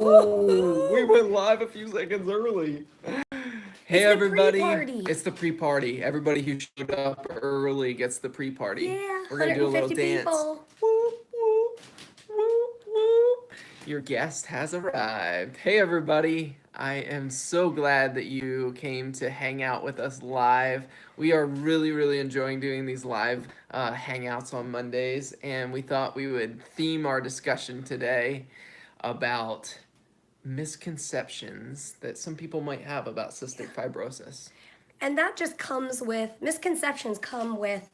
Oh, we went live a few seconds early. Hey It's the everybody, pre-party. it's the pre-party. Everybody who showed up early gets the pre-party. Yeah, We're gonna do a little 150 dance. people. Whoop, whoop, whoop, whoop. Your guest has arrived. Hey everybody, I am so glad that you came to hang out with us live. We are really enjoying doing these live hangouts on Mondays, and we thought we would theme our discussion today about misconceptions that some people might have about cystic fibrosis. And that just comes with misconceptions come with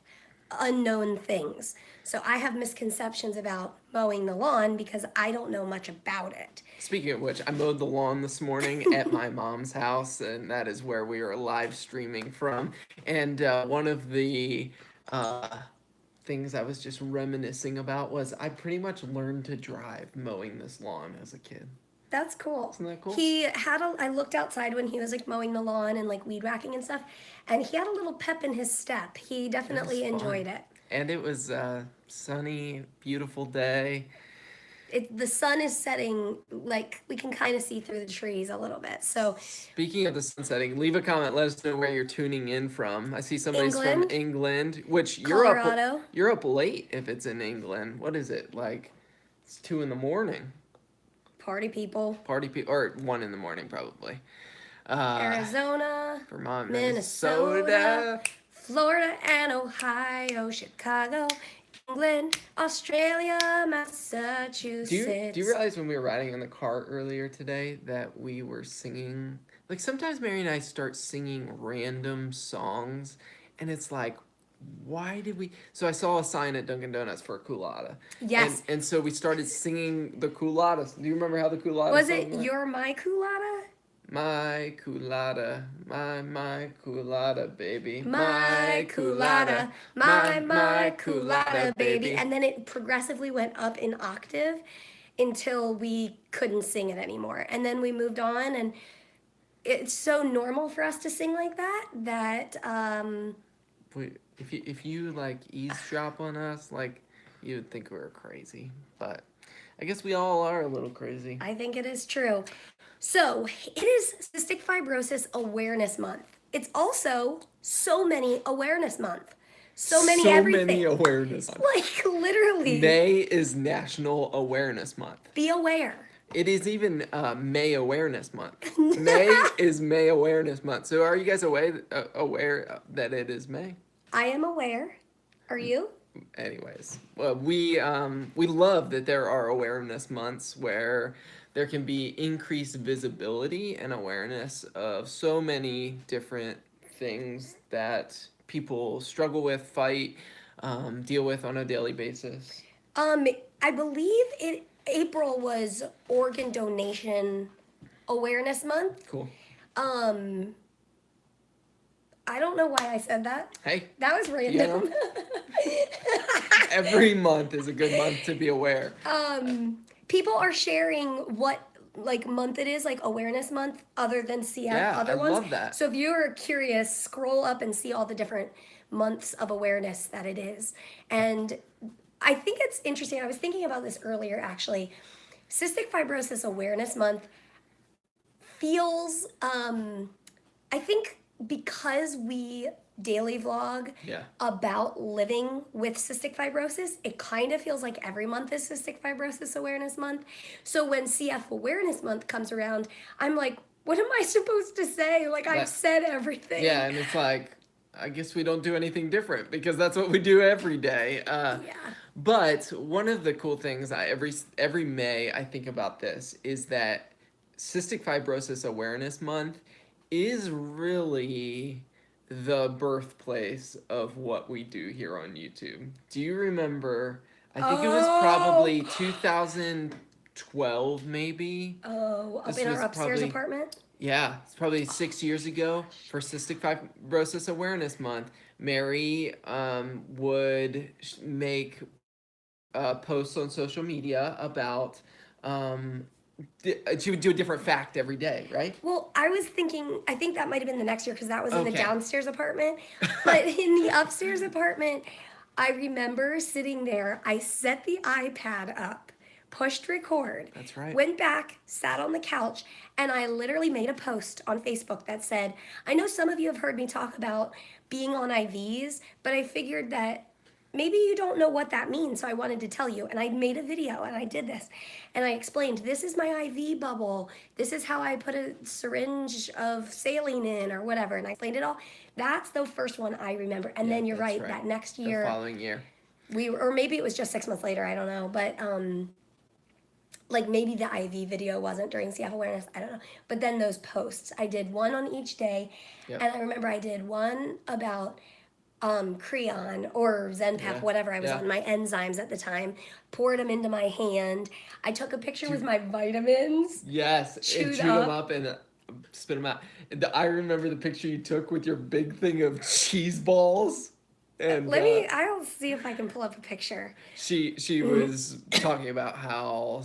unknown things. So I have misconceptions about mowing the lawn because I don't know much about it. Speaking of which, I mowed the lawn this morning at my mom's house, and that is where we are live streaming from. And one of the things I was just reminiscing about was I pretty much learned to drive mowing this lawn as a kid. That's cool. Isn't that cool? I looked outside when he was like mowing the lawn and like weed whacking and stuff, and he had a little pep in his step. He definitely enjoyed it. And it was a sunny, beautiful day. The sun is setting, like we can kind of see through the trees a little bit. So speaking of the sun setting, leave a comment. Let us know where you're tuning in from. I see somebody's England, from England, which Colorado. You're up late if it's in England. What is it like? It's 2 a.m. Party people. Or 1 a.m. probably. Arizona, Vermont, Minnesota, Florida and Ohio, Chicago, England, Australia, Massachusetts. Do you realize when we were riding in the car earlier today that we were singing? Like sometimes Mary and I start singing random songs, and it's like, why did we? So I saw a sign at Dunkin' Donuts for a culotta. Yes. And so we started singing the culotta. Do you remember how the culotta was song it? went? You're my culotta. My culotta, my culotta, baby. My culotta, my culotta, baby. And then it progressively went up in octave until we couldn't sing it anymore. And then we moved on, and it's so normal for us to sing like that. If you like eavesdrop on us, like you would think we were crazy, but I guess we all are a little crazy. I think it is true. So it is Cystic Fibrosis Awareness Month. It's also So Many Awareness Month. So many awareness month. Like literally. May is National Awareness Month. Be aware. It is even May Awareness Month. May is May Awareness Month. So are you guys aware that it is May? I am aware. Are you? Anyways, well, we love that there are awareness months where there can be increased visibility and awareness of so many different things that people struggle with, fight, deal with on a daily basis. I believe April was Organ Donation Awareness Month. Cool. I don't know why I said that. Hey. That was random. You know, every month is a good month to be aware. People are sharing what like month it is, like awareness month, other than other ones. I love that. So if you're curious, scroll up and see all the different months of awareness that it is. And I think it's interesting. I was thinking about this earlier, actually. Cystic Fibrosis Awareness Month feels, I think because we daily vlog about living with cystic fibrosis, it kind of feels like every month is Cystic Fibrosis Awareness Month. So when CF Awareness Month comes around, I'm like, what am I supposed to say? Like, I've said everything. Yeah, and it's like, I guess we don't do anything different because that's what we do every day. But one of the cool things every May I think about this is that Cystic Fibrosis Awareness Month is really the birthplace of what we do here on YouTube. Do you remember? I think it was probably 2012, maybe. Oh, up in our upstairs apartment? Yeah, it's probably 6 years ago for Cystic Fibrosis Awareness Month. Mary would make posts on social media about she would do a different fact every day, right? Well, I think that might have been the next year because that was in the downstairs apartment. But in the upstairs apartment, I remember sitting there. I set the iPad up pushed record, That's right. went back, sat on the couch, and I literally made a post on Facebook that said, I know some of you have heard me talk about being on IVs, but I figured that maybe you don't know what that means, so I wanted to tell you. And I made a video and I did this. And I explained, this is my IV bubble. This is how I put a syringe of saline in or whatever. And I explained it all. That's the first one I remember. And Yeah, then you're that's right, that next The year, following year. or maybe it was just 6 months later, I don't know. But like maybe the IV video wasn't during CF awareness, I don't know. But then those posts, I did one on each day. Yep. And I remember I did one about Creon or Zenpep, Yeah, whatever I was yeah. on, my enzymes at the time, poured them into my hand. I took a picture with my vitamins. Yes, and Chewed chew them up. up and spit them out. I remember the picture you took with your big thing of cheese balls. And I'll see if I can pull up a picture. she was talking about how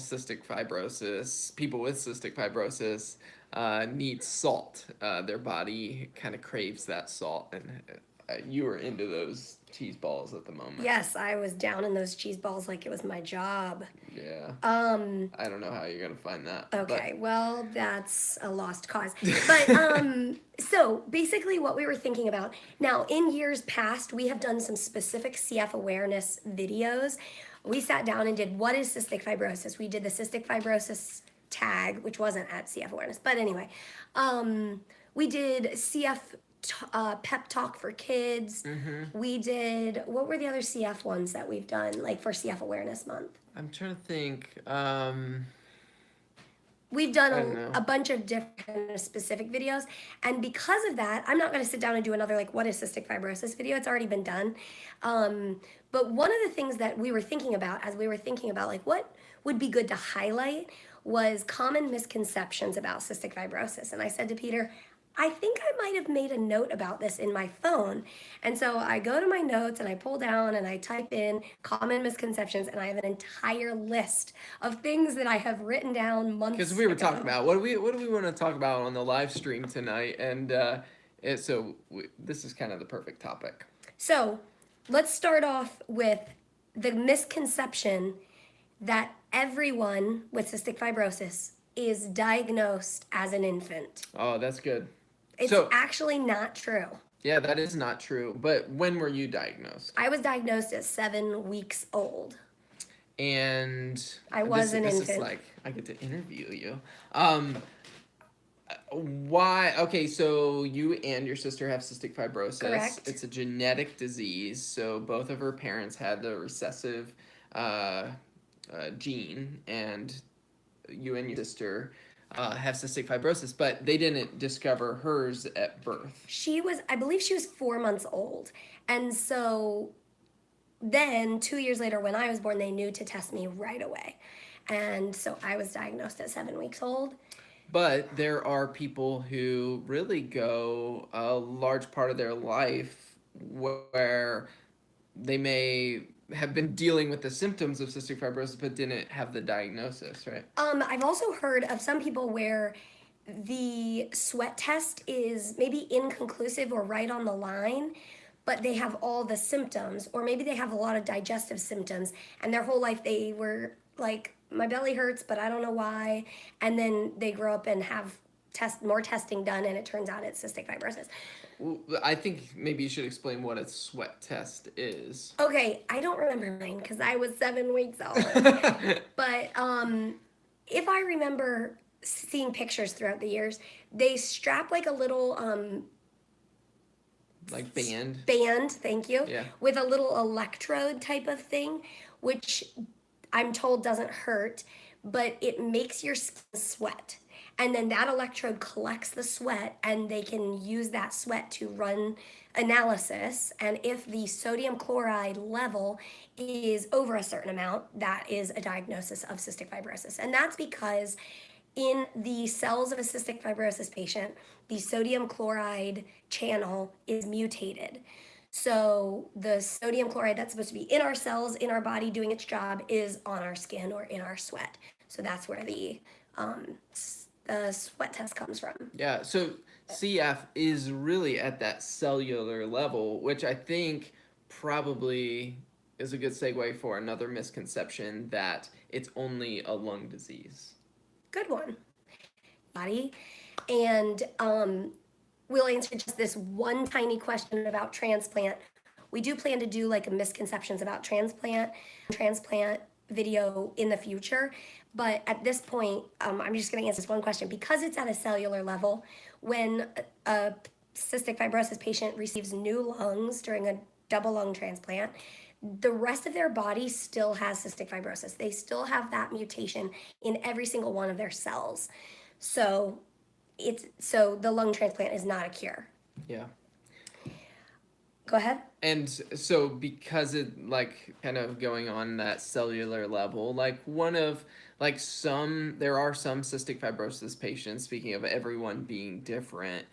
people with cystic fibrosis need salt. Their body kind of craves that salt, and you were into those cheese balls at the moment. Yes, I was down in those cheese balls like it was my job. Yeah. Um, I don't know how you're gonna find that. Okay, well, that's a lost cause. But so basically, what we were thinking about now, in years past, we have done some specific CF awareness videos. We sat down and did what is cystic fibrosis. We did the cystic fibrosis tag, which wasn't at CF awareness, but anyway, we did CF pep talk for kids. Mm-hmm. We did, what were the other CF ones that we've done, like for CF awareness month? I'm trying to think. We've I done don't know. a bunch of different specific videos, and because of that, I'm not going to sit down and do another like what is cystic fibrosis video. It's already been done. But one of the things that we were thinking about as we were thinking about like what would be good to highlight was common misconceptions about cystic fibrosis. And I said to Peter, I think I might have made a note about this in my phone. And so I go to my notes and I pull down and I type in common misconceptions, and I have an entire list of things that I have written down months ago. Because we were talking about what do we want to talk about on the live stream tonight, and this is kind of the perfect topic. So let's start off with the misconception that everyone with cystic fibrosis is diagnosed as an infant. Oh, that's good. It's So- actually not true. Yeah, that is not true. But when were you diagnosed? I was diagnosed at 7 weeks old. And I was this an is infant. like I get to interview you. Why? Okay, so you and your sister have cystic fibrosis. Correct. It's a genetic disease. So both of her parents had the recessive gene, and you and your sister have cystic fibrosis, but they didn't discover hers at birth. I believe she was 4 months old. And so then 2 years later, when I was born, they knew to test me right away. And so I was diagnosed at 7 weeks old. But there are people who really go a large part of their life where they may have been dealing with the symptoms of cystic fibrosis but didn't have the diagnosis, right? I've also heard of some people where the sweat test is maybe inconclusive or right on the line, but they have all the symptoms, or maybe they have a lot of digestive symptoms, and their whole life they were like, my belly hurts, but I don't know why, and then they grow up and have more testing done, and it turns out it's cystic fibrosis. Well, I think maybe you should explain what a sweat test is. Okay, I don't remember mine because I was 7 weeks old. But if I remember seeing pictures throughout the years, they strap like a little Like band. thank you, Yeah. with a little electrode type of thing, which I'm told doesn't hurt, but it makes your skin sweat. And then that electrode collects the sweat, and they can use that sweat to run analysis. And if the sodium chloride level is over a certain amount, that is a diagnosis of cystic fibrosis. And that's because in the cells of a cystic fibrosis patient, the sodium chloride channel is mutated. So the sodium chloride that's supposed to be in our cells, in our body, doing its job, is on our skin or in our sweat. So that's where the sweat test comes from. Yeah, so CF is really at that cellular level, which I think probably is a good segue for another misconception, that it's only a lung disease. Good one. Body. And we'll answer just this one tiny question about transplant. We do plan to do like a misconceptions about transplant video in the future. But at this point, I'm just going to answer this one question. Because it's at a cellular level, when a cystic fibrosis patient receives new lungs during a double lung transplant, the rest of their body still has cystic fibrosis. They still have that mutation in every single one of their cells. So the lung transplant is not a cure. Yeah. Go ahead. And so because it, like, kind of going on that cellular level, like there are some cystic fibrosis patients, speaking of everyone being different,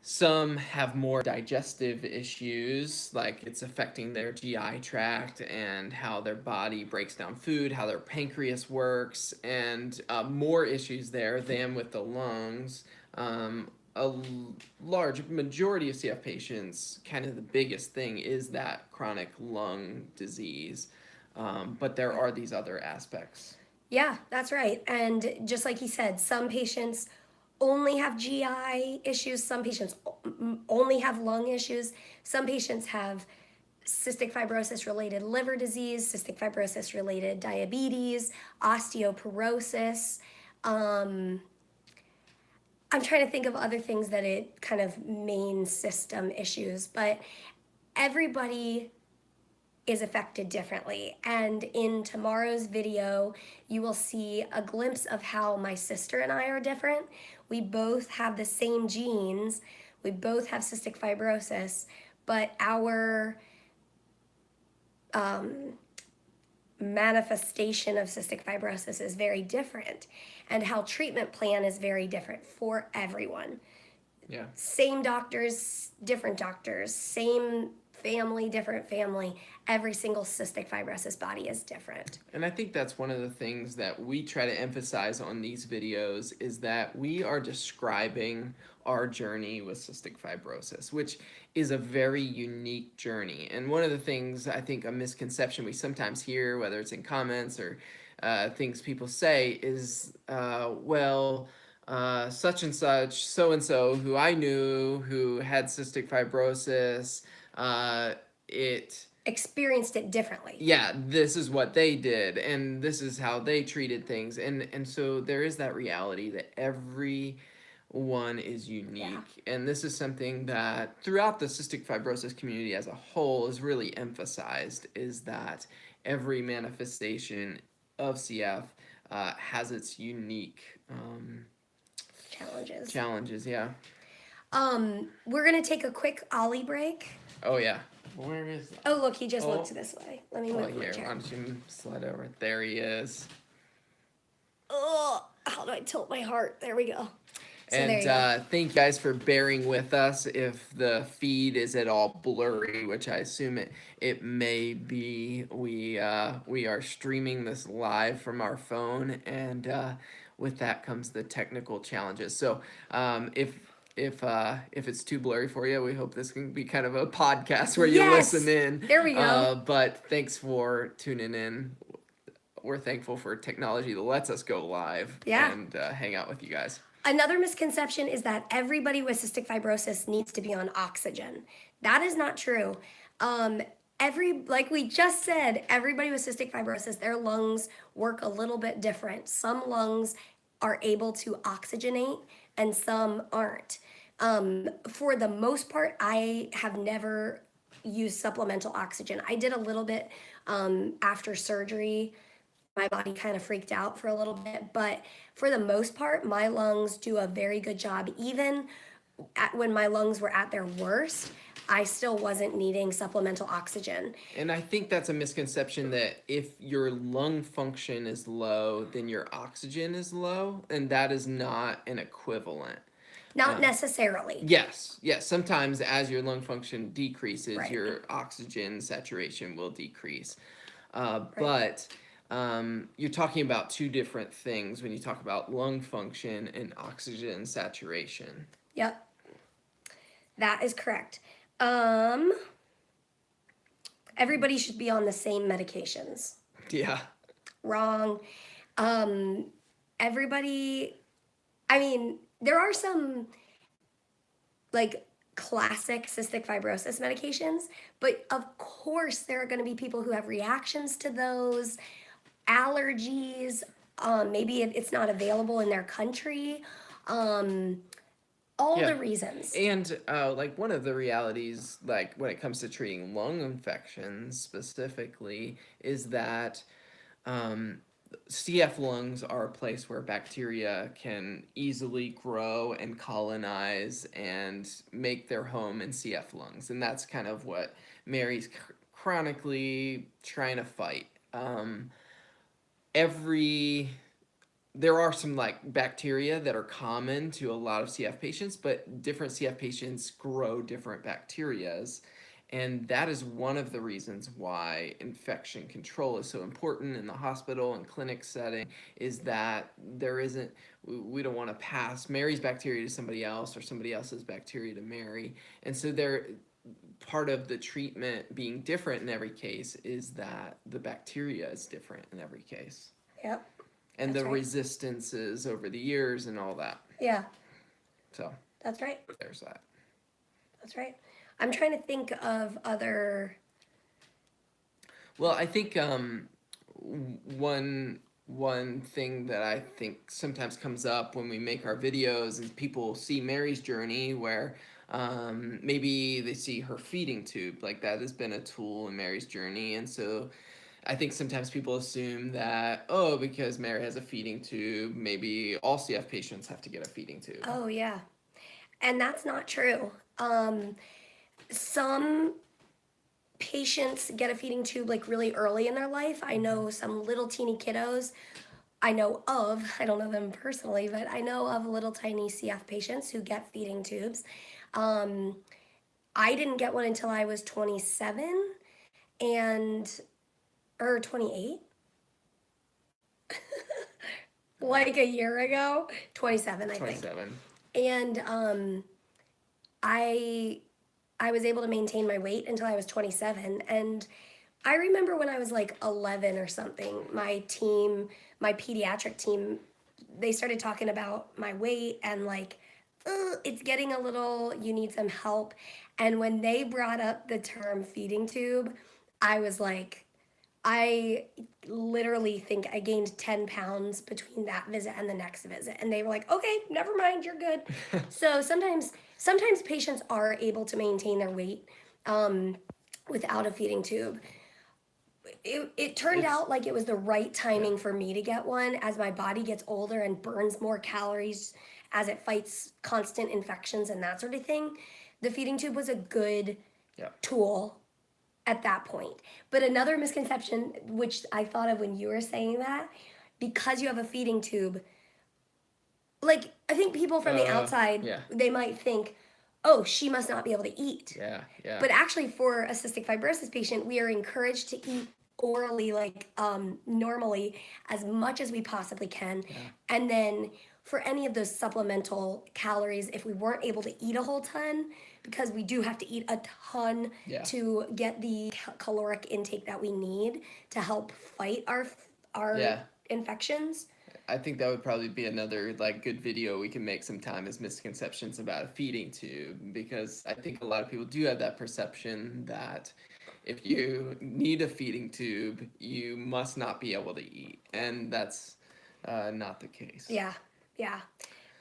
some have more digestive issues, like it's affecting their GI tract and how their body breaks down food, how their pancreas works, and more issues there than with the lungs. Large majority of CF patients, kind of the biggest thing is that chronic lung disease, but there are these other aspects. Yeah, that's right. And just like he said, some patients only have GI issues, some patients only have lung issues, some patients have cystic fibrosis related liver disease, cystic fibrosis related diabetes, osteoporosis. I'm trying to think of other things that it kind of main system issues, but everybody is affected differently. And in tomorrow's video, you will see a glimpse of how my sister and I are different. We both have the same genes. We both have cystic fibrosis, but our manifestation of cystic fibrosis is very different, and how treatment plan is very different for everyone. Yeah. Same doctors, different doctors, same family, different family. Every single cystic fibrosis body is different. And I think that's one of the things that we try to emphasize on these videos, is that we are describing our journey with cystic fibrosis, which is a very unique journey. And one of the things, I think, a misconception we sometimes hear, whether it's in comments or things people say, is, such and such, so and so, who I knew who had cystic fibrosis, it Experienced it differently. yeah, this is what they did, and this is how they treated things, and so there is that reality that everyone is unique, and this is something that throughout the cystic fibrosis community as a whole is really emphasized, is that every manifestation of CF has its unique challenges. Yeah. We're gonna take a quick Ollie break. Oh yeah. Where is that? Oh look, he just looked this way. Let me move my Here, chair. why don't you slide over? There he is. Oh, how do I tilt my heart? There we go. So And thank you guys for bearing with us if the feed is at all blurry, which I assume it may be. We are streaming this live from our phone, and with that comes the technical challenges. So if it's too blurry for you, we hope this can be kind of a podcast where you listen in. There we go. But thanks for tuning in. We're thankful for technology that lets us go live and hang out with you guys. Another misconception is that everybody with cystic fibrosis needs to be on oxygen. That is not true. Like we just said, everybody with cystic fibrosis, their lungs work a little bit different. Some lungs are able to oxygenate and some aren't. For the most part, I have never used supplemental oxygen. I did a little bit after surgery. My body kind of freaked out for a little bit, but for the most part, my lungs do a very good job. Even when my lungs were at their worst, I still wasn't needing supplemental oxygen. And I think that's a misconception, that if your lung function is low, then your oxygen is low, and that is not an equivalent. Not necessarily. Yes. Sometimes as your lung function decreases, your oxygen saturation will decrease. But you're talking about two different things when you talk about lung function and oxygen saturation. Yep. That is correct. everybody should be on the same medications. Yeah. Wrong. Um, everybody, I mean, there are some like classic cystic fibrosis medications, but of course there are going to be people who have reactions to those, allergies, maybe it's not available in their country, um, all Yeah. the reasons. And like one of the realities, like when it comes to treating lung infections specifically, is that um, CF lungs are a place where bacteria can easily grow and colonize and make their home in CF lungs. And that's kind of what Mary's chronically trying to fight. Every There are some like bacteria that are common to a lot of CF patients, but different CF patients grow different bacterias. And that is one of the reasons why infection control is so important in the hospital and clinic setting, is that there isn't, we don't want to pass Mary's bacteria to somebody else or somebody else's bacteria to Mary. And so there, part of the treatment being different in every case is that the bacteria is different in every case. Yep. And That's the right. resistances over the years and all that. Yeah, So that's right. there's that. That's right. I'm trying to think of other. Well, I think one thing that I think sometimes comes up when we make our videos is people see Mary's journey, where maybe they see her feeding tube, like that has been a tool in Mary's journey, and so I think sometimes people assume that, oh, because Mary has a feeding tube, maybe all CF patients have to get a feeding tube. Oh, yeah. And that's not true. Some patients get a feeding tube like really early in their life. I know some little teeny kiddos I know of, I don't know them personally, but I know of little tiny CF patients who get feeding tubes. Um, I didn't get one until I was 27 and, or 28. Like a year ago, 27, I think. 27. And I I was able to maintain my weight until I was 27. And I remember when I was like 11 or something, my team, my pediatric team, they started talking about my weight and like, it's getting a little, you need some help. And when they brought up the term feeding tube, I was like, I literally think I gained 10 pounds between that visit and the next visit. And they were like, okay, never mind, you're good. So sometimes patients are able to maintain their weight without a feeding tube. It turned out like it was the right timing for me to get one as my body gets older and burns more calories as it fights constant infections and that sort of thing. The feeding tube was a good tool at that point. But another misconception, which I thought of when you were saying that, because you have a feeding tube, like I think people from the outside, they might think, oh, she must not be able to eat. Yeah, yeah. But actually, for a cystic fibrosis patient, we are encouraged to eat orally, like normally, as much as we possibly can. Yeah. And then for any of those supplemental calories, if we weren't able to eat a whole ton, because we do have to eat a ton to get the caloric intake that we need to help fight our infections. I think that would probably be another like good video we can make sometime, is misconceptions about a feeding tube, because I think a lot of people do have that perception that if you need a feeding tube, you must not be able to eat, and that's not the case. Yeah, yeah.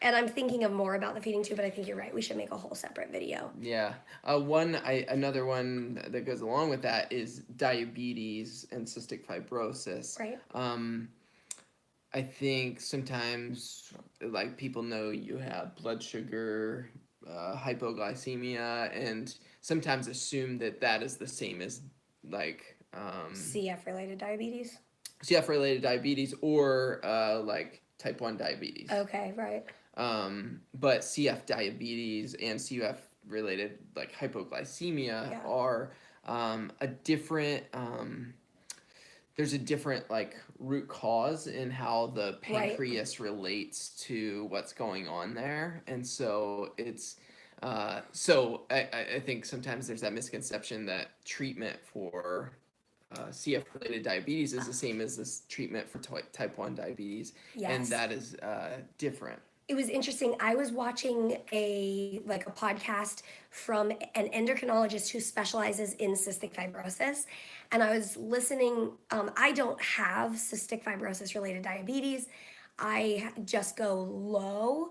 And I'm thinking of more about the feeding tube, but I think you're right. We should make a whole separate video. Yeah. Another one that goes along with that is diabetes and cystic fibrosis. Right. I think sometimes, like, people know you have blood sugar, hypoglycemia, and sometimes assume that that is the same as, like... CF-related diabetes? CF-related diabetes or, like, type 1 diabetes. Okay, right. But CF diabetes and CF-related, like, hypoglycemia are a different... there's a different like root cause in how the pancreas relates to what's going on there, and so it's So I think sometimes there's that misconception that treatment for CF-related diabetes is the same as this treatment for type 1 diabetes, and Yes. that is different. It was interesting. I was watching a podcast from an endocrinologist who specializes in cystic fibrosis, and I was listening. I don't have cystic fibrosis related diabetes. I just go low,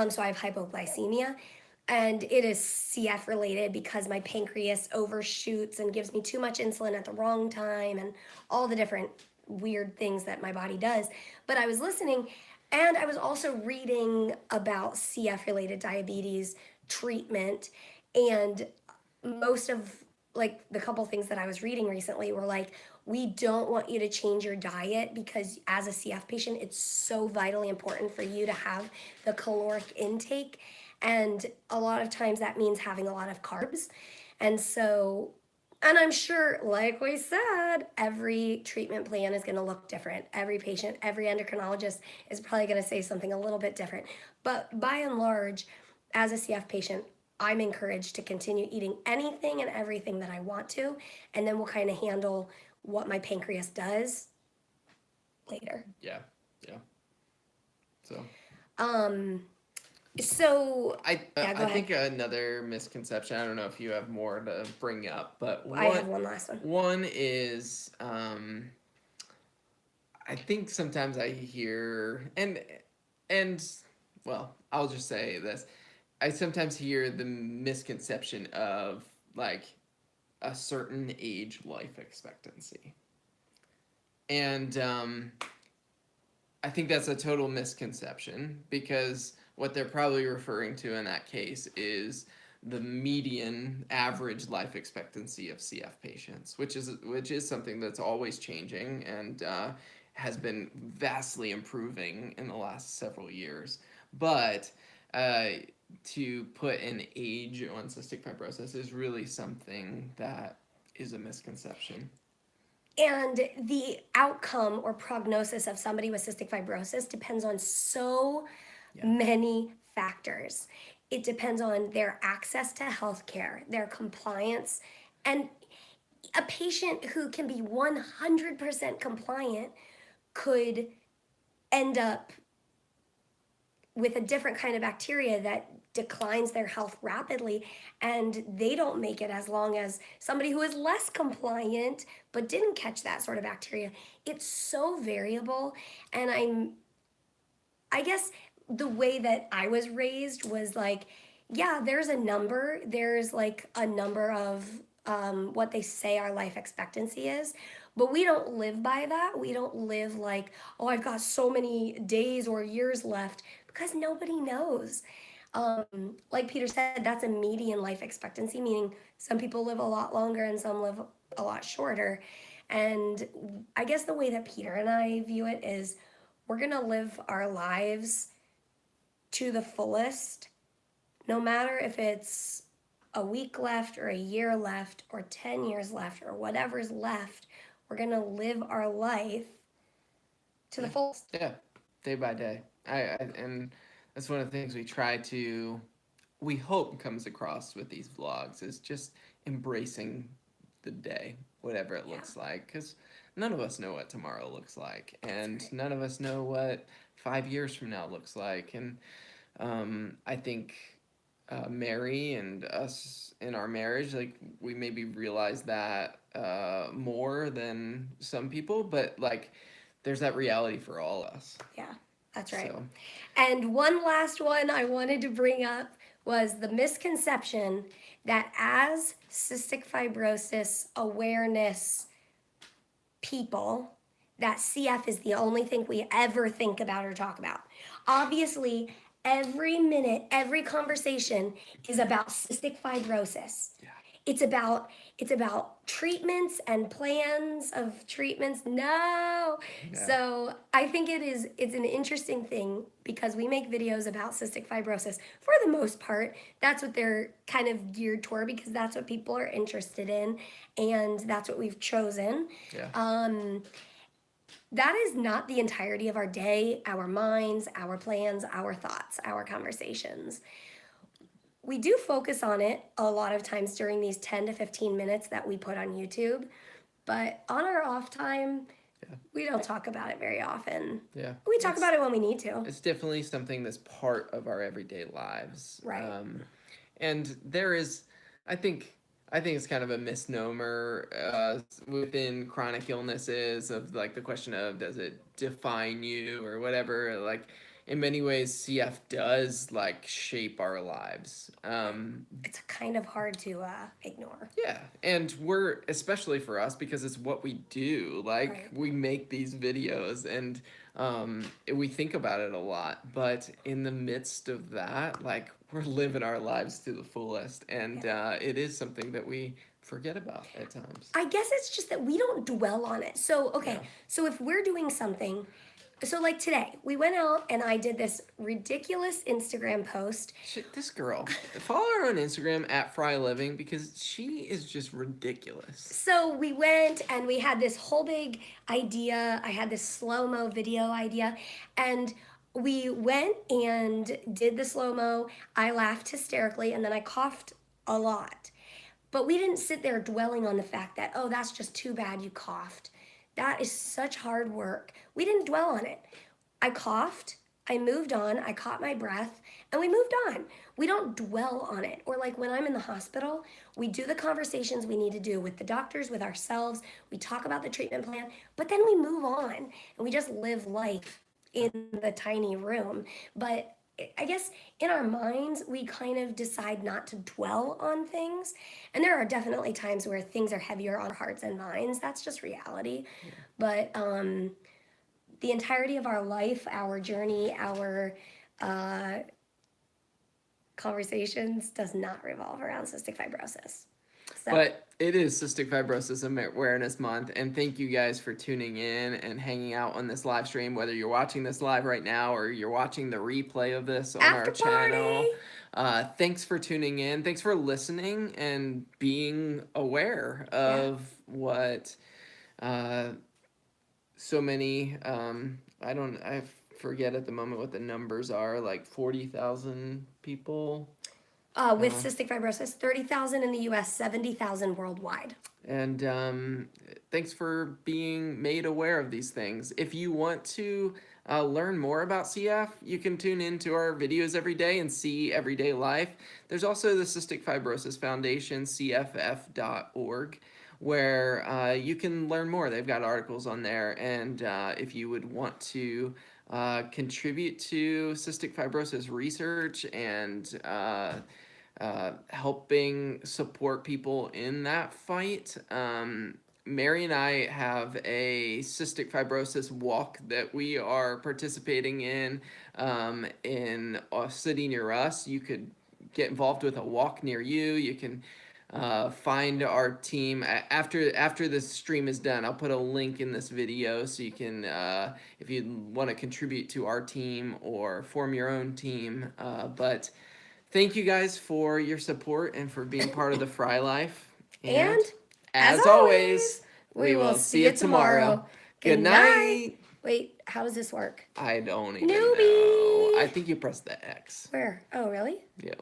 so I have hypoglycemia, and it is CF related because my pancreas overshoots and gives me too much insulin at the wrong time, and all the different weird things that my body does. But I was listening, and I was also reading about CF related diabetes treatment, and most of like the couple things that I was reading recently were like, we don't want you to change your diet because as a CF patient, it's so vitally important for you to have the caloric intake. And a lot of times that means having a lot of carbs. And so, and I'm sure, like we said, every treatment plan is going to look different. Every patient, every endocrinologist is probably going to say something a little bit different. But by and large, as a CF patient, I'm encouraged to continue eating anything and everything that I want to, and then we'll kind of handle what my pancreas does later. Yeah, yeah. So Um, so yeah, go I ahead. think another misconception. I don't know if you have more to bring up, but I have one last one. one is I think sometimes I hear and well, I'll just say this. I sometimes hear the misconception of like a certain age life expectancy. And I think that's a total misconception because what they're probably referring to in that case is the median average life expectancy of CF patients, which is something that's always changing and has been vastly improving in the last several years. But uh, to put an age on cystic fibrosis is really something that is a misconception. And the outcome or prognosis of somebody with cystic fibrosis depends on so Yeah. many factors. It depends on their access to healthcare, their compliance, and a patient who can be 100% compliant could end up with a different kind of bacteria that declines their health rapidly, and they don't make it as long as somebody who is less compliant but didn't catch that sort of bacteria. It's so variable. And I guess the way that I was raised was like, yeah, there's a number. There's like a number of what they say our life expectancy is, but we don't live by that. We don't live like, oh, I've got so many days or years left because nobody knows. Like Peter said, that's a median life expectancy, meaning some people live a lot longer and some live a lot shorter. And I guess the way that Peter and I view it is we're going to live our lives to the fullest, no matter if it's a week left or a year left or 10 years left or whatever's left. We're going to live our life to the fullest. Yeah, day by day. And that's one of the things we hope comes across with these vlogs is just embracing the day, whatever it looks like, because none of us know what tomorrow looks like, and none of us know what 5 years from now looks like. And I think Mary and us in our marriage, like we maybe realize that more than some people, but like there's that reality for all of us. Yeah, that's right. So, And one last one I wanted to bring up was the misconception that as cystic fibrosis awareness people, that CF is the only thing we ever think about or talk about. Obviously, every minute, every conversation is about cystic fibrosis. yeah. It's about treatments and plans of treatments. No. Yeah. So I think it's an interesting thing because we make videos about cystic fibrosis for the most part. That's what they're kind of geared toward because that's what people are interested in and that's what we've chosen. Yeah. That is not the entirety of our day, our minds, our plans, our thoughts, our conversations. we do focus on it a lot of times during these 10 to 15 minutes that we put on YouTube. But on our off time, we don't talk about it very often. Yeah. We talk about it when we need to. It's definitely something that's part of our everyday lives. Right. And there is, I think, it's kind of a misnomer within chronic illnesses of like the question of does it define you or whatever. Like in many ways, CF does like shape our lives. It's kind of hard to ignore. Yeah, and we're especially for us because it's what we do. Like Right. we make these videos and we think about it a lot. But in the midst of that, like we're living our lives to the fullest, and it is something that we forget about at times. I guess it's just that we don't dwell on it. So, okay, Yeah. so if we're doing something, so like today, we went out and I did this ridiculous Instagram post. Shit, this girl. Follow her on Instagram at Frey Living because she is just ridiculous. So we went and we had this whole big idea. I had this slow-mo video idea, and we went and did the slow-mo. I laughed hysterically and then I coughed a lot. But we didn't sit there dwelling on the fact that, oh, that's just too bad you coughed. That is such hard work. We didn't dwell on it. I coughed, I moved on, I caught my breath, and we moved on. We don't dwell on it. Or like when I'm in the hospital, we do the conversations we need to do with the doctors, with ourselves. We talk about the treatment plan, but then we move on and we just live life in the tiny room. But I guess in our minds, we kind of decide not to dwell on things. And there are definitely times where things are heavier on our hearts and minds. That's just reality. Yeah. But the entirety of our life, our journey, our conversations does not revolve around cystic fibrosis. So. But it is Cystic Fibrosis Awareness Month, and thank you guys for tuning in and hanging out on this live stream, whether you're watching this live right now or you're watching the replay of this on our channel. Thanks for tuning in. Thanks for listening and being aware of what so many, I forget at the moment what the numbers are, like 40,000 people. With cystic fibrosis, 30,000 in the U.S., 70,000 worldwide. And thanks for being made aware of these things. If you want to learn more about CF, you can tune into our videos every day and see everyday life. There's also the Cystic Fibrosis Foundation, cff.org, where you can learn more. They've got articles on there. And if you would want to contribute to cystic fibrosis research and helping support people in that fight. Mary and I have a cystic fibrosis walk that we are participating in a city near us. You could get involved with a walk near you. You can find our team after this stream is done. I'll put a link in this video so you can if you want to contribute to our team or form your own team. But thank you guys for your support and for being part of the Frey life. And as always, we will see you tomorrow. Good night. Wait, how does this work? I don't even Newbie. know. I think you press the X. Where? Oh, really? Yeah.